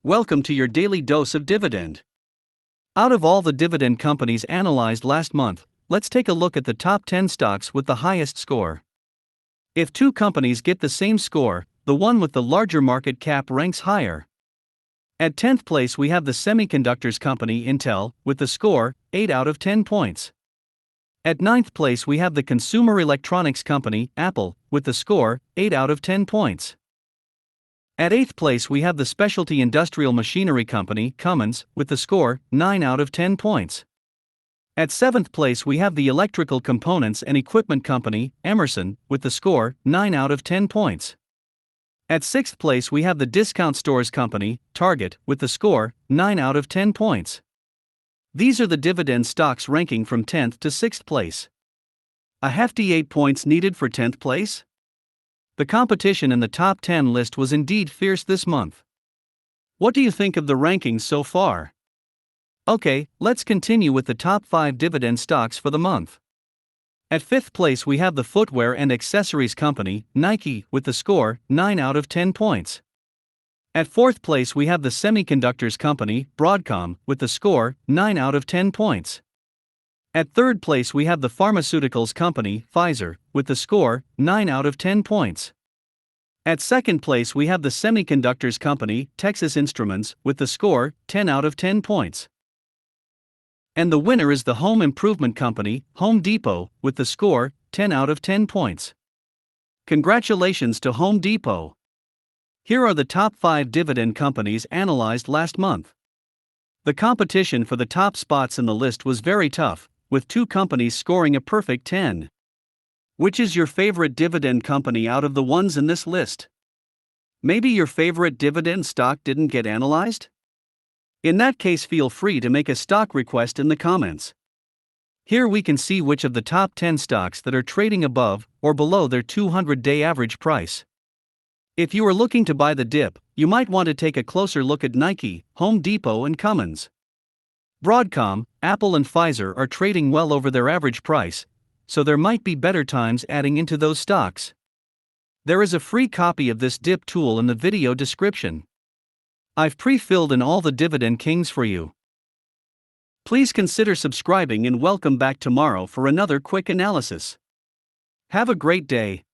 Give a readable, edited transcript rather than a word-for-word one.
Welcome to your daily dose of dividend. Out of all the dividend companies analyzed last month, let's take a look at the top 10 stocks with the highest score. If two companies get the same score, the one with the larger market cap ranks higher. At 10th place we have the semiconductors company Intel, with the score 8 out of 10 points. At 9th place we have the consumer electronics company Apple, with the score 8 out of 10 points. At 8th place we have the specialty industrial machinery company Cummins, with the score 9 out of 10 points. At 7th place we have the electrical components and equipment company Emerson, with the score 9 out of 10 points. At 6th place we have the discount stores company Target, with the score 9 out of 10 points. These are the dividend stocks ranking from 10th to 6th place. A hefty 8 points needed for 10th place? The competition in the top 10 list was indeed fierce this month. What do you think of the rankings so far? Okay, let's continue with the top 5 dividend stocks for the month. At 5th place we have the footwear and accessories company Nike, with the score 9 out of 10 points. At 4th place we have the semiconductors company Broadcom, with the score 9 out of 10 points. At 3rd place we have the pharmaceuticals company Pfizer, with the score 9 out of 10 points. At 2nd place we have the semiconductors company Texas Instruments, with the score 10 out of 10 points. And the winner is the home improvement company Home Depot, with the score 10 out of 10 points. Congratulations to Home Depot. Here are the top 5 dividend companies analyzed last month. The competition for the top spots in the list was very tough, with 2 companies scoring a perfect 10. Which is your favorite dividend company out of the ones in this list? Maybe your favorite dividend stock didn't get analyzed? In that case, feel free to make a stock request in the comments. Here we can see which of the top 10 stocks that are trading above or below their 200-day average price. If you are looking to buy the dip, you might want to take a closer look at Nike, Home Depot and Cummins. Broadcom, Apple and Pfizer are trading well over their average price, so there might be better times adding into those stocks. There is a free copy of this dip tool in the video description. I've pre-filled in all the dividend kings for you. Please consider subscribing and welcome back tomorrow for another quick analysis. Have a great day.